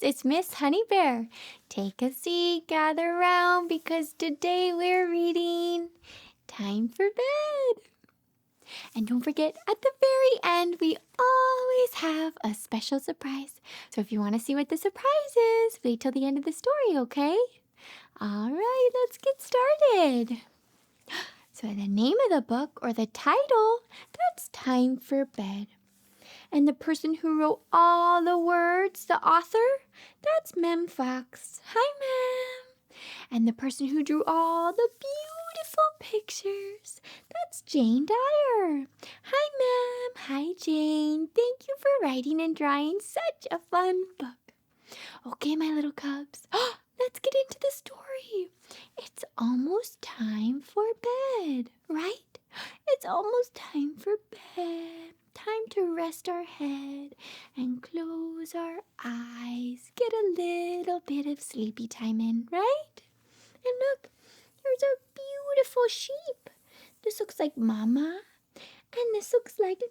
it's Miss Honey Bear. Take a seat, gather round, because today we're reading Time for Bed. And don't forget, at the very end, we always have a special surprise. So if you want to see what the surprise is, wait till the end of the story, okay? All right, let's get started. So the name of the book, or the title, that's Time for Bed. And the person who wrote all the words, the author, that's Mem Fox. Hi, Mem. And the person who drew all the beautiful pictures, that's Jane Dyer. Hi, Mem. Hi, Jane. Thank you for writing and drawing such a fun book. Okay, my little cubs, let's get into the story. It's almost time for bed, right? It's almost time for bed. Time to rest our head and close our eyes. Get a little bit of sleepy time in, right? And look, here's our beautiful sheep. This looks like Mama, and this looks like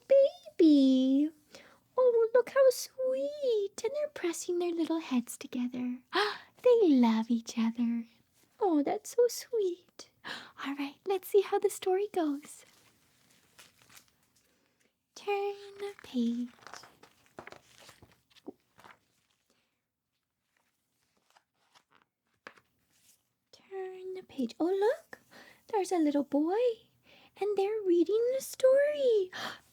Baby. Oh, look how sweet. And they're pressing their little heads together. They love each other. Oh, that's so sweet. All right, let's see how the story goes. Turn the page. Turn the page. Oh, look. There's a little boy. And they're reading the story.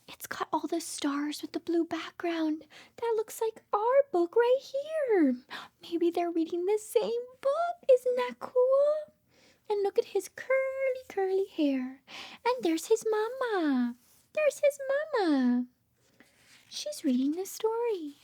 It's got all the stars with the blue background. That looks like our book right here. Maybe they're reading the same book. Isn't that cool? And look at his curly, curly hair. And there's his mama. There's his mama. She's reading the story.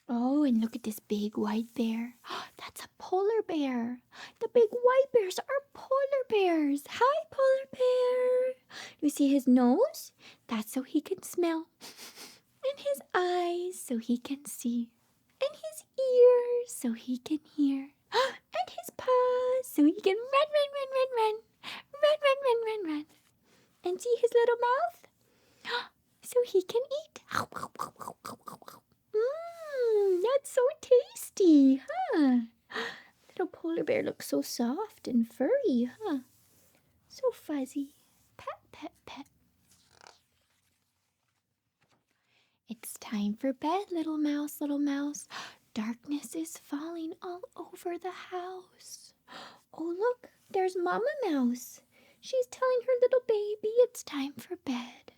Oh, and look at this big white bear. That's a polar bear. The big white bears are polar bears. Hi, polar bear. You see his nose? That's so he can smell. And his eyes so he can see. And his ears so he can hear. And his paws so he can run, run, run, run, run. Run, run, run, run, run. And see his little mouth? So he can eat. That's so tasty, huh? Little polar bear looks so soft and furry, huh? So fuzzy. Pet, pet, pet. It's time for bed, little mouse, little mouse. Darkness is falling all over the house. Oh, look, there's Mama Mouse. She's telling her little baby it's time for bed.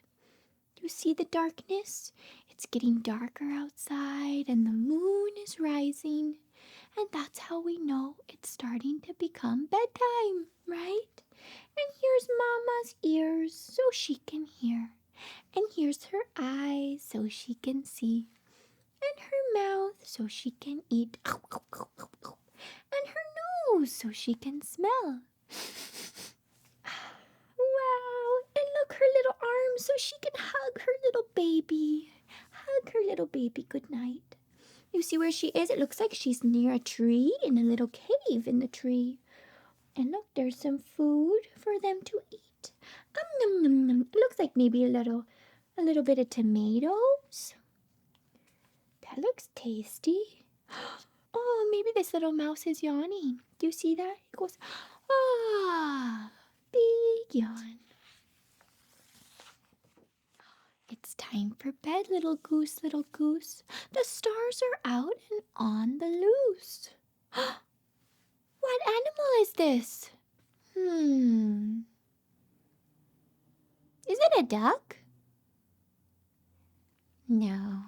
You see the darkness? It's getting darker outside and the moon is rising. And that's how we know it's starting to become bedtime, right? And here's Mama's ears so she can hear. And here's her eyes so she can see. And her mouth so she can eat. And her nose so she can smell. Wow, and look, her little arms so she can hug her little baby. Hug her little baby goodnight. You see where she is? It looks like she's near a tree, in a little cave in the tree. And look, there's some food for them to eat. Nom, nom, nom. It looks like maybe a little bit of tomatoes. That looks tasty. Oh, maybe this little mouse is yawning. Do you see that? It goes, ah. Big yawn. It's time for bed, little goose, little goose. The stars are out and on the loose. What animal is this? Is it a duck? No.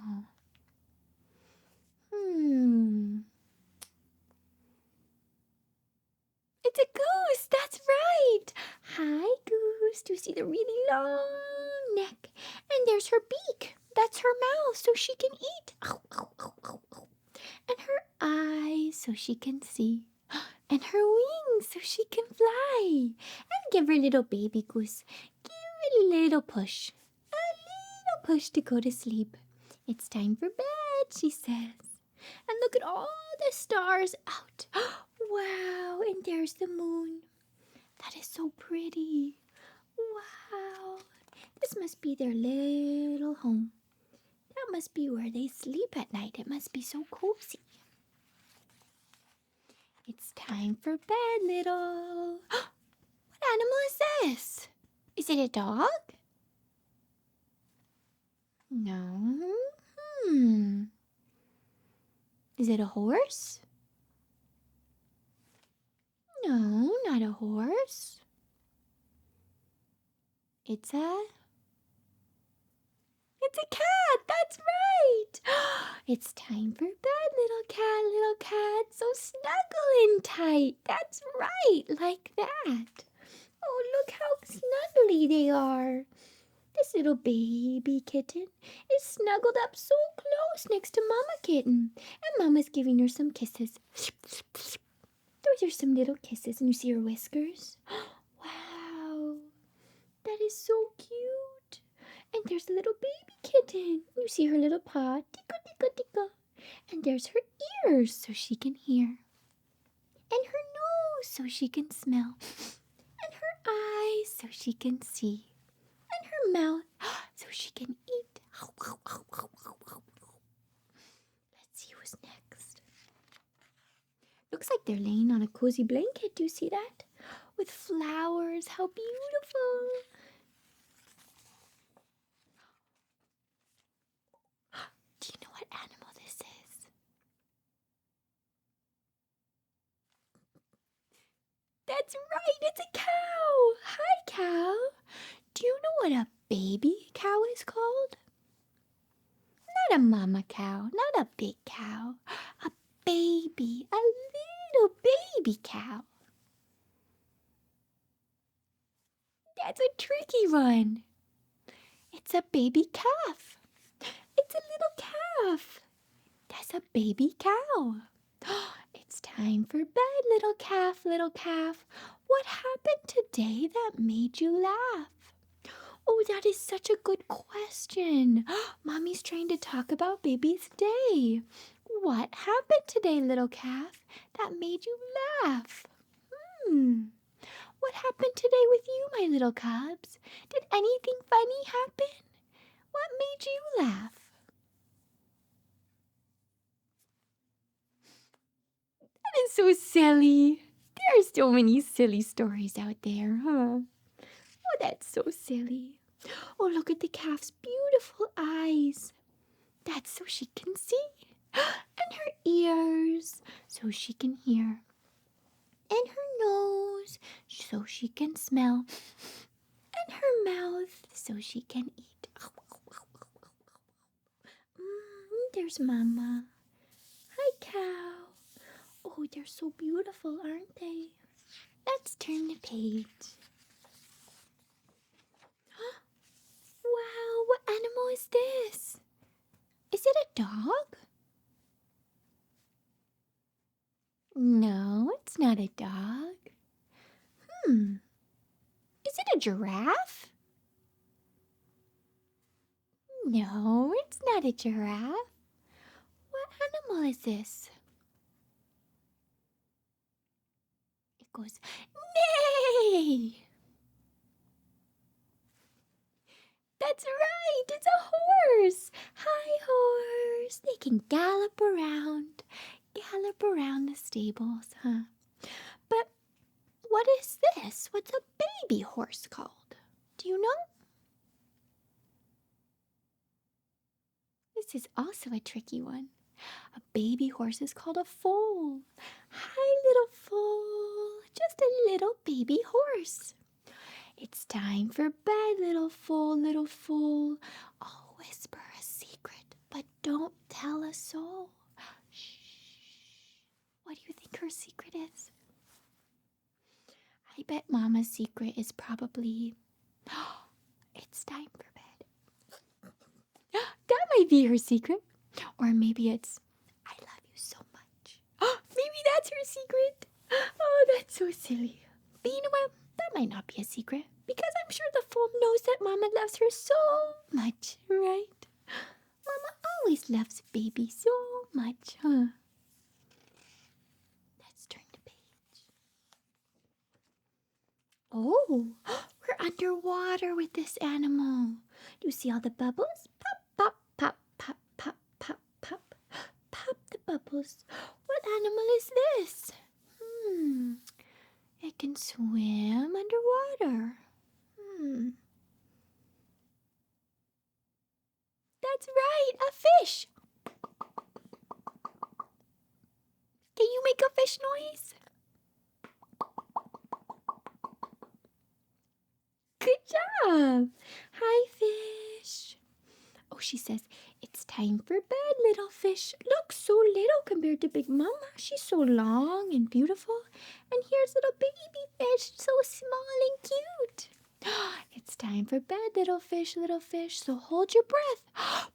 It's a goose, that's right. Hi, Goose. Do you see the really long neck? And there's her beak. That's her mouth, so she can eat. Ow, ow, ow, ow, ow. And her eyes, so she can see. And her wings, so she can fly. And give her little baby goose. Give it a little push. A little push to go to sleep. It's time for bed, she says. And look at all the stars out. Wow, and there's the moon. That is so pretty. Wow. This must be their little home. That must be where they sleep at night. It must be so cozy. It's time for bed, little. What animal is this? Is it a dog? No. Is it a horse? No, not a horse. It's a cat. That's right. It's time for bed, little cat, little cat. So snuggle in tight. That's right, like that. Oh, look how snuggly they are. This little baby kitten is snuggled up so close next to Mama Kitten. And Mama's giving her some kisses. Those are some little kisses, and you see her whiskers? Wow, that is so cute. And there's a little baby kitten. You see her little paw, tickle, tickle, tickle. And there's her ears so she can hear. And her nose so she can smell. And her eyes so she can see. And her mouth so she can eat. Let's see who's next. Looks like they're laying on a cozy blanket. Do you see that? With flowers. How beautiful. Do you know what animal this is? That's right, it's a cow. Hi, cow. Do you know what a baby cow is called? Not a mama cow, not a big cow. A baby, a little baby cow. That's a tricky one. It's a baby calf. It's a little calf. That's a baby cow. It's time for bed, little calf, little calf. What happened today that made you laugh? Oh, that is such a good question. Mommy's trying to talk about baby's day. What happened today, little calf, that made you laugh? What happened today with you, my little cubs? Did anything funny happen? What made you laugh? That is so silly. There are so many silly stories out there, huh? Oh, that's so silly. Oh, look at the calf's beautiful eyes. That's so she can see. And her ears, so she can hear. And her nose, so she can smell. And her mouth, so she can eat. There's Mama. Hi, cow. Oh, they're so beautiful, aren't they? Let's turn the page. Wow, what animal is this? Is it a dog? No, it's not a dog. Is it a giraffe? No, it's not a giraffe. What animal is this? It goes, neigh! That's right, it's a horse. Hi, horse. They can gallop around the stables, huh? But what is this? What's a baby horse called? Do you know? This is also a tricky one. A baby horse is called a foal. Hi, little foal. Just a little baby horse. It's time for bed, little foal, little foal. I'll whisper a secret, but don't tell a soul. Shh. What do you think her secret is? I bet Mama's secret is probably, it's time for bed. That might be her secret. Or maybe it's, I love you so much. Maybe that's her secret. Oh, that's so silly. But you know what? That might not be a secret. Because I'm sure the foal knows that Mama loves her so much, right? Mama always loves baby so much, huh? Let's turn the page. Oh, we're underwater with this animal. Do you see all the bubbles? Pop, pop, pop, pop. bubbles. What animal is this? It can swim underwater. That's right, a fish. Can you make a fish noise? Good job. Hi, fish. Oh, she says, it's time for bed, little fish. Look, so little compared to Big Mama. She's so long and beautiful. And here's little baby fish, so small and cute. It's time for bed, little fish, so hold your breath.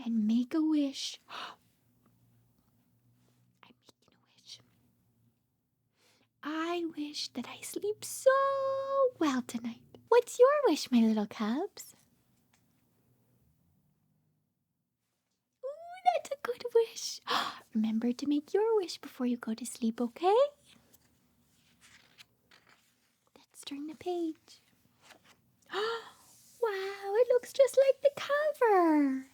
And make a wish. I'm making a wish. I wish that I sleep so well tonight. What's your wish, my little cubs? Ooh, that's a good wish. Remember to make your wish before you go to sleep, okay? Let's turn the page. Wow, it looks just like the cover.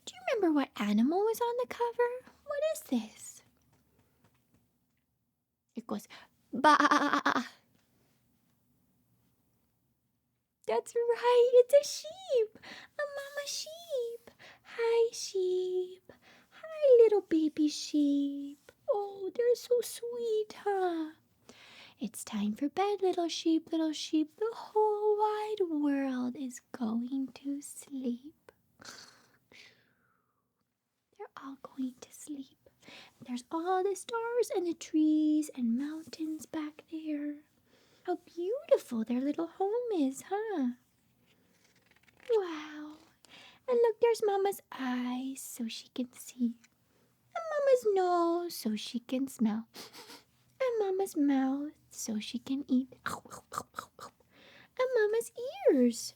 Do you remember what animal was on the cover? What is this? It goes, ba. That's right, it's a sheep. A mama sheep. Hi, sheep. Hi, little baby sheep. Oh, they're so sweet, huh? It's time for bed, little sheep, little sheep. The whole wide world is going to sleep. They're all going to sleep. There's all the stars and the trees and mountains back there. How beautiful their little home is, huh? Wow. And look, there's Mama's eyes so she can see. And Mama's nose so she can smell. And Mama's mouth so she can eat. And Mama's ears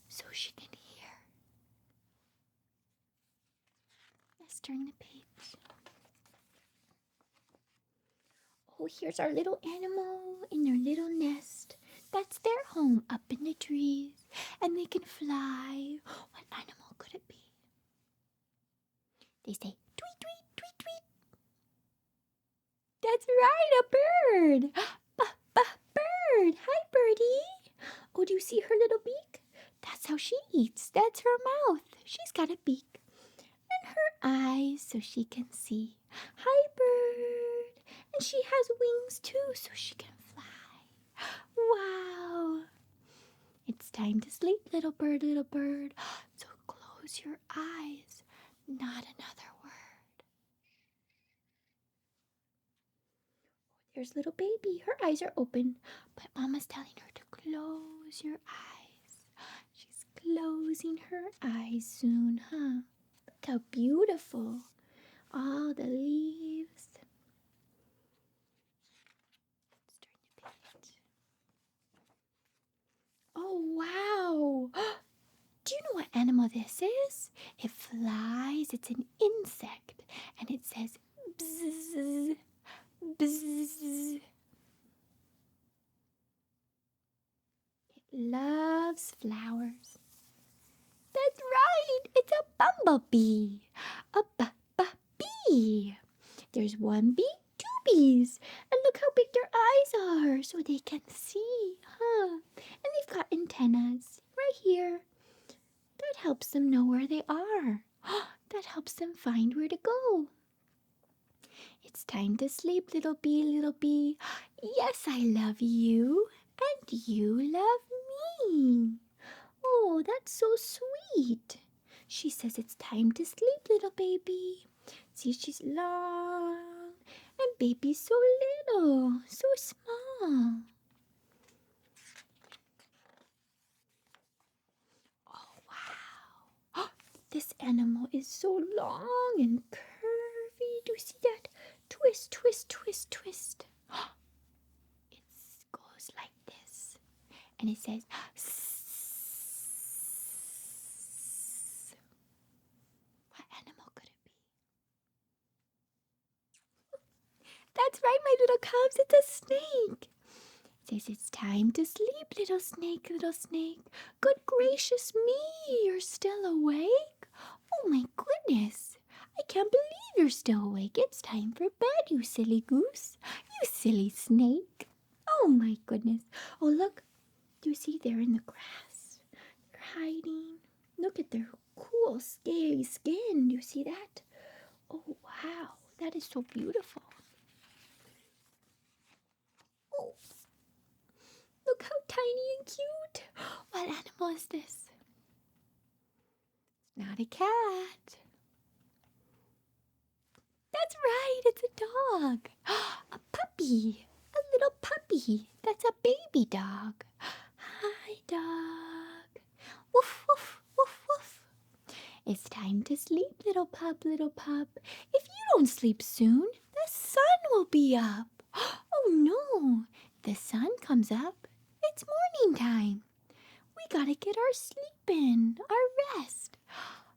so she can hear. Let's turn the page. Oh, here's our little animal in their little nest. That's their home up in the trees. And they can fly. What animal could it be? They say, tweet, tweet, tweet, tweet. That's right, a bird. Bird. Hi, birdie. Oh, do you see her little beak? That's how she eats. That's her mouth. She's got a beak. And her eyes so she can see. Hi, bird. And she has wings too so she can fly. Wow. It's time to sleep, little bird, little bird. So close your eyes. Not another word. There's little baby. Her eyes are open, but Mama's telling her to close your eyes. She's closing her eyes soon, huh? Look how beautiful. All the leaves. Let's turn the page. Oh, wow. Do you know what animal this is? It flies. It's an insect. And it says bzzz, bzzz. It loves flowers. That's right. It's a bumblebee. A bee. There's one bee, two bees. And look how big their eyes are so they can see, huh? And they've got antennas right here. That helps them know where they are. That helps them find where to go. It's time to sleep, little bee, little bee. Yes, I love you, and you love me. Oh, that's so sweet. She says it's time to sleep, little baby. See, she's long, and baby's so little, so small. This animal is so long and curvy. Do you see that? Twist, twist, twist, twist. It goes like this. And it says, sss. What animal could it be? That's right, my little cubs. It's a snake. It says it's time to sleep, little snake, little snake. Good gracious me, you're still awake? Oh my goodness. still awake? It's time for bed, you silly goose. You silly snake. Oh my goodness. Oh, look. Do you see they're in the grass? They're hiding. Look at their cool, scaly skin. Do you see that? Oh, wow. That is so beautiful. Oh, look how tiny and cute. What animal is this? It's not a cat. That's right, it's a dog. A puppy. A little puppy. That's a baby dog. Hi, dog. Woof, woof, woof, woof. It's time to sleep, little pup, little pup. If you don't sleep soon, the sun will be up. Oh no, the sun comes up. It's morning time. We gotta get our sleep in, our rest.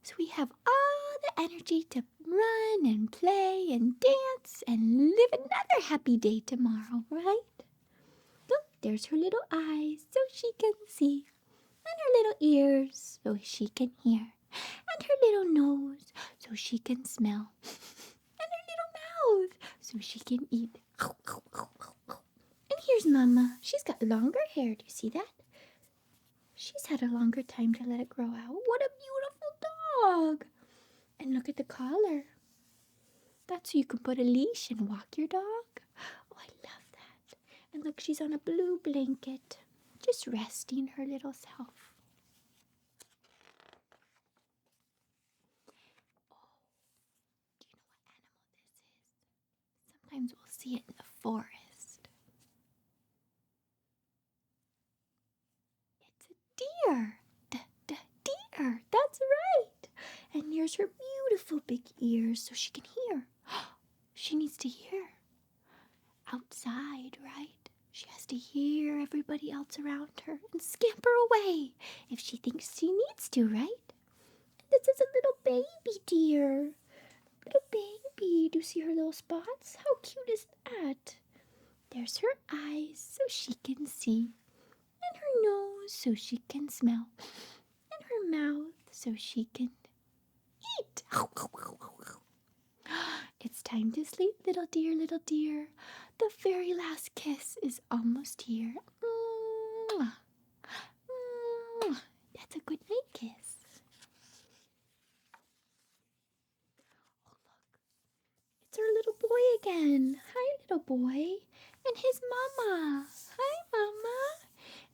So we have all the energy to run and play and dance and live another happy day tomorrow, right? Look, there's her little eyes so she can see, and her little ears so she can hear, and her little nose so she can smell, and her little mouth so she can eat. And here's Mama. She's got longer hair. Do you see that? She's had a longer time to let it grow out. What a beautiful dog. And look at the collar. That's so you can put a leash and walk your dog. Oh, I love that. And look, she's on a blue blanket, just resting her little self. Oh, do you know what animal this is? Sometimes we'll see it in the forest. It's a deer. Deer. That's right. And here's her beautiful big ears so she can hear. She needs to hear. Outside, right? She has to hear everybody else around her and scamper away if she thinks she needs to, right? And this is a little baby deer. Little baby. Do you see her little spots? How cute is that? There's her eyes so she can see, and her nose so she can smell, and her mouth so she can eat. It's time to sleep, little dear, little dear. The very last kiss is almost here. Mwah. Mwah. That's a good night kiss. Oh, look. It's our little boy again. Hi, little boy. And his mama. Hi, Mama.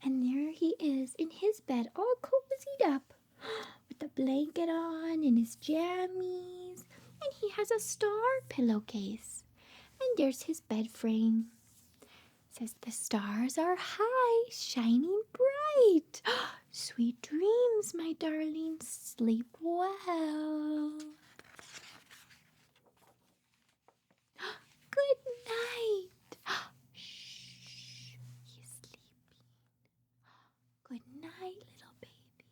And there he is in his bed, all cozied up, with the blanket on and his jammies. And he has a star pillowcase. And there's his bed frame. It says the stars are high, shining bright. Sweet dreams, my darling. Sleep well. Good night. Shh. He's sleeping. Good night, little baby.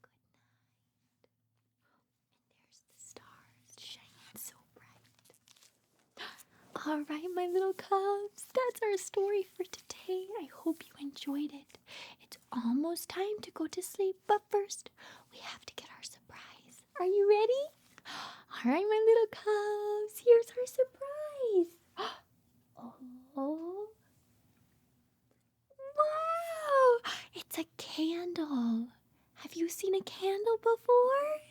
Good night. And there's the stars shining so bright. All right, my little cubs, that's our story for today. I hope you enjoyed it. It's almost time to go to sleep, but first, we have to get our surprise. Are you ready? All right, my little cubs, here's our surprise. Oh, wow, it's a candle. Have you seen a candle before?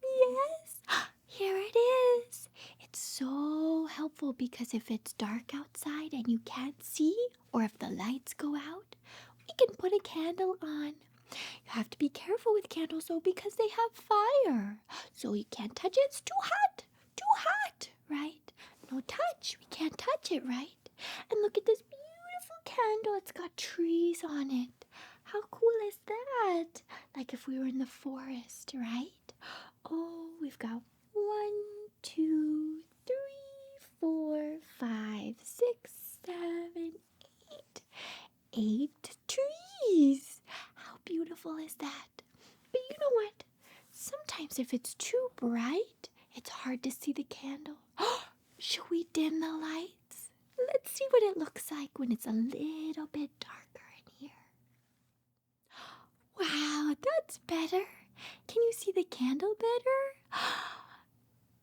Yes, here it is. It's so helpful because if it's dark outside and you can't see, or if the lights go out, we can put a candle on. You have to be careful with candles though because they have fire. So you can't touch it. It's too hot, right? No touch. We can't touch it, right? And look at this beautiful candle. It's got trees on it. How cool is that? Like if we were in the forest, right? Oh, we've got 1, 2, 3, 4, 5, 6, 7, 8. 8 trees. How beautiful is that? But you know what? Sometimes if it's too bright, it's hard to see the candle. Should we dim the lights? Let's see what it looks like when it's a little bit darker in here. Wow, that's better. Can you see the candle better?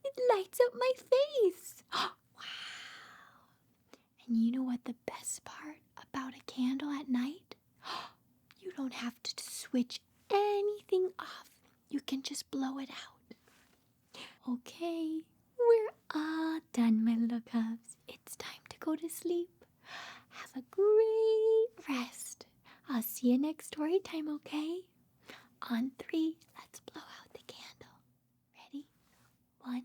It lights up my face. Wow. And you know what the best part about a candle at night? You don't have to switch anything off. You can just blow it out. Okay, we're all done, my little cubs. It's time to go to sleep. Have a great rest. I'll see you next story time, okay? On 3, let's blow out the candle. Ready? 1,